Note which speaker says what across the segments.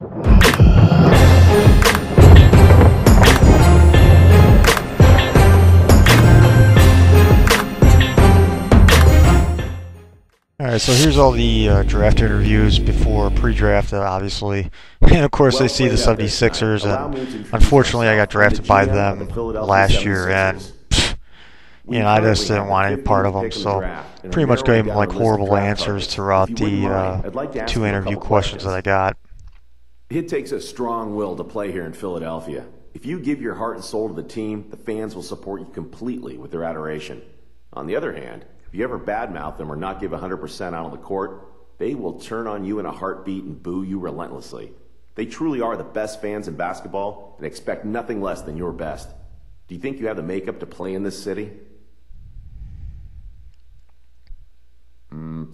Speaker 1: Alright, so here's all the draft interviews before pre-draft, obviously. And of course, I see the 76ers, and unfortunately, I got drafted by them last year, and I just didn't want any part of them. So, pretty much gave them like horrible answers throughout the two interview questions that I got.
Speaker 2: It takes a strong will to play here in Philadelphia. If you give your heart and soul to the team, the fans will support you completely with their adoration. On the other hand, if you ever badmouth them or not give 100% out on the court, they will turn on you in a heartbeat and boo you relentlessly. They truly are the best fans in basketball and expect nothing less than your best. Do you think you have the makeup to play in this city?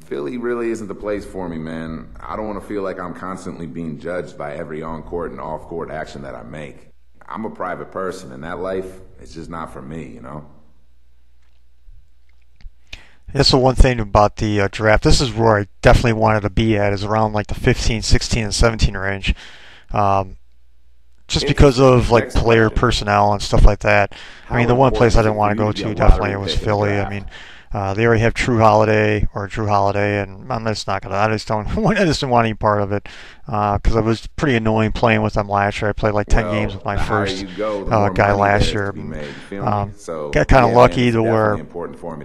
Speaker 3: Philly really isn't the place for me, man. I don't want to feel like I'm constantly being judged by every on-court and off-court action that I make. I'm a private person, and that life is just not for me, you know?
Speaker 1: That's the one thing about the draft. This is where I definitely wanted to be at, is around like the 15, 16, and 17 range. Just because of like player personnel and stuff like that. I mean, the one place I didn't want to go to definitely was Philly. I mean, they already have Drew Holiday, and I'm just not gonna. I just didn't want any part of it because it was pretty annoying playing with them last year. I played like 10 games with my first guy last year. Got kind of lucky to where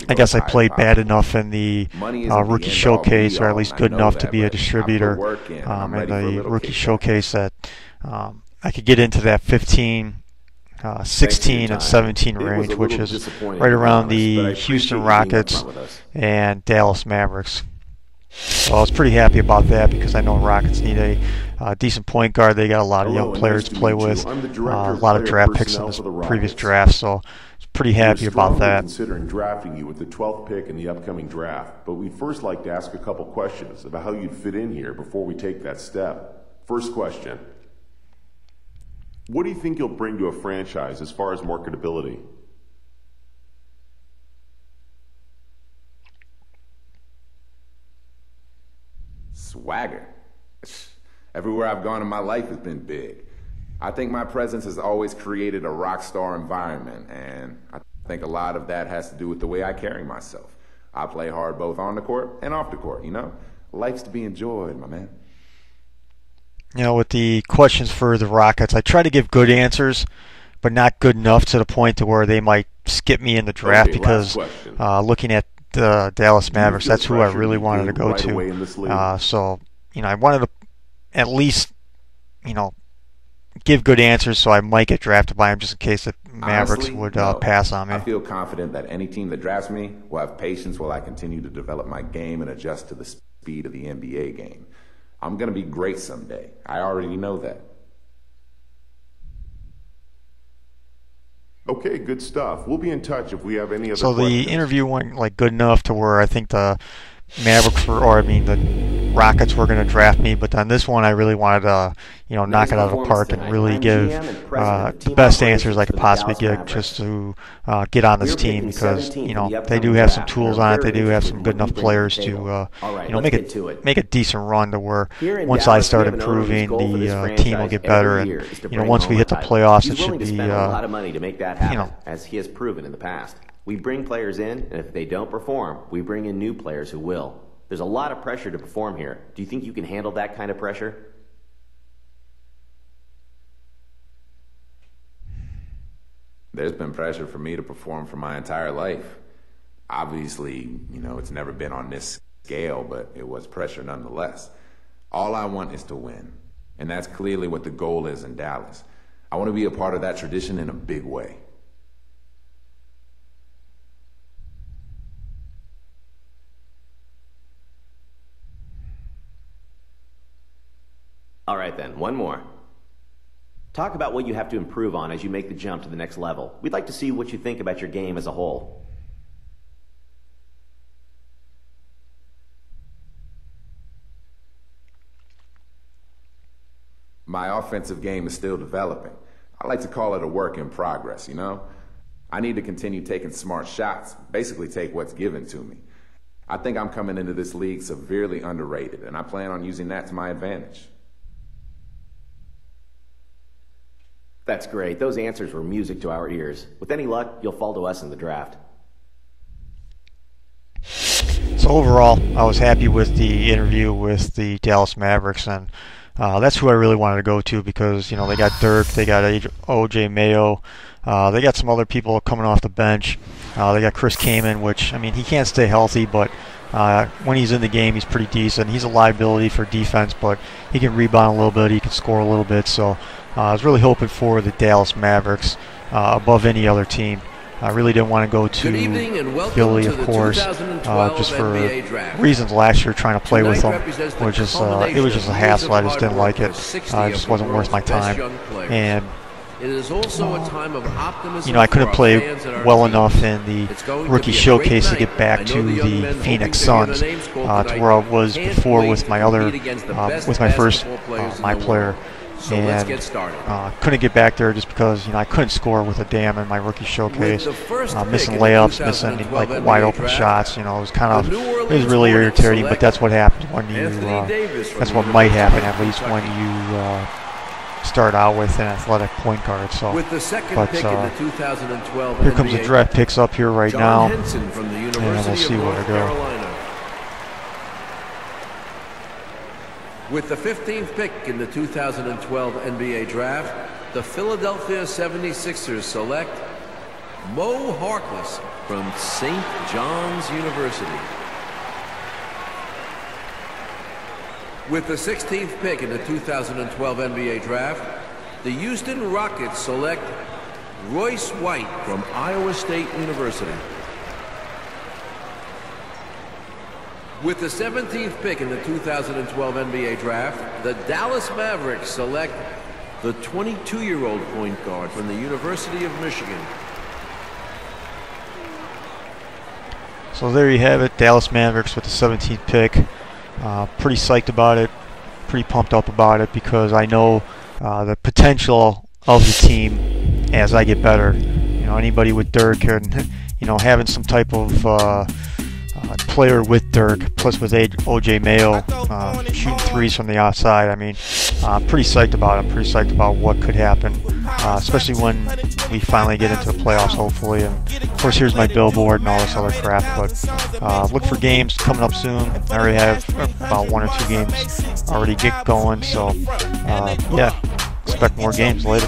Speaker 1: I guess I played bad enough in the rookie showcase, or at least good enough to be a distributor in the rookie showcase that I could get into that 15. 16 and 17 range, which is right around the Houston Rockets and Dallas Mavericks. So I was pretty happy about that because I know Rockets need a decent point guard. They got a lot of young players to play with, a lot of draft picks in this previous draft, so I was pretty happy about that.
Speaker 4: Considering drafting you with the 12th pick in the upcoming draft, but we'd first like to ask a couple questions about how you'd fit in here before we take that step. First question. What do you think you'll bring to a franchise as far as marketability?
Speaker 3: Swagger. Everywhere I've gone in my life has been big. I think my presence has always created a rock star environment, and I think a lot of that has to do with the way I carry myself. I play hard both on the court and off the court, you know? Life's to be enjoyed, my man.
Speaker 1: With the questions for the Rockets, I try to give good answers, but not good enough to the point to where they might skip me in the draft because looking at the Dallas Mavericks, that's who I really wanted to go to. So, I wanted to at least, give good answers so I might get drafted by them just in case the Mavericks would pass on me.
Speaker 3: I feel confident that any team that drafts me will have patience while I continue to develop my game and adjust to the speed of the NBA game. I'm going to be great someday. I already know that.
Speaker 4: Okay, good stuff. We'll be in touch if we have any other
Speaker 1: questions. So the interview went good enough to where I think the Mavericks the Rockets were going to draft me, but on this one I really wanted to, knock it out of the park and really give the best answers I could possibly get just to get on this team because, they do have some tools on it. They do have some good enough players to, make a decent run to where once I start improving, the team will get better, and once we hit the playoffs, it should be,
Speaker 2: a lot of money to make that happen, as he has proven in the past. We bring players in, and if they don't perform, we bring in new players who will. There's a lot of pressure to perform here. Do you think you can handle that kind of pressure?
Speaker 3: There's been pressure for me to perform for my entire life. Obviously, it's never been on this scale, but it was pressure nonetheless. All I want is to win, and that's clearly what the goal is in Dallas. I want to be a part of that tradition in a big way.
Speaker 2: All right then, one more. Talk about what you have to improve on as you make the jump to the next level. We'd like to see what you think about your game as a whole.
Speaker 3: My offensive game is still developing. I like to call it a work in progress, I need to continue taking smart shots, basically take what's given to me. I think I'm coming into this league severely underrated, and I plan on using that to my advantage.
Speaker 2: That's great. Those answers were music to our ears. With any luck, you'll fall to us in the draft.
Speaker 1: So overall, I was happy with the interview with the Dallas Mavericks, and that's who I really wanted to go to because, you know, they got Dirk, they got O.J. Mayo, they got some other people coming off the bench. They got Chris Kaman, which, I mean, he can't stay healthy, but when he's in the game, he's pretty decent. He's a liability for defense, but he can rebound a little bit, he can score a little bit. So I was really hoping for the Dallas Mavericks above any other team. I really didn't want to go to Philly, of course, just for reasons last year trying to play with them, which is it was just a hassle. I just didn't like it. It just wasn't worth my time. And you know, I couldn't play well enough in the rookie showcase to get back to the Phoenix Suns, to where I was before with my other, with my first my player. And couldn't get back there just because, you know, I couldn't score with a damn in my rookie showcase, missing layups, missing like wide open shots. You know, it was kind of, it was really irritating. But that's what happens when you, that's what might happen at least when you start out with an athletic point guard. So, but here comes the draft picks up here right now, and we'll see where they go.
Speaker 5: With the 15th pick in the 2012 NBA Draft, the Philadelphia 76ers select Mo Harkless from St. John's University. With the 16th pick in the 2012 NBA Draft, the Houston Rockets select Royce White from Iowa State University. With the 17th pick in the 2012 NBA Draft, the Dallas Mavericks select the 22-year-old point guard from the University of Michigan.
Speaker 1: So there you have it, Dallas Mavericks with the 17th pick. Pretty psyched about it, pretty pumped up about it because I know the potential of the team as I get better. You know, anybody with Dirk and, you know, having some type of player with Dirk, plus with O.J. Mayo shooting threes from the outside. I mean, I'm pretty psyched about it. I'm pretty psyched about what could happen, especially when we finally get into the playoffs, hopefully. And of course, here's my billboard and all this other crap. But look for games coming up soon. I already have about 1 or 2 games already get going. So yeah, expect more games later.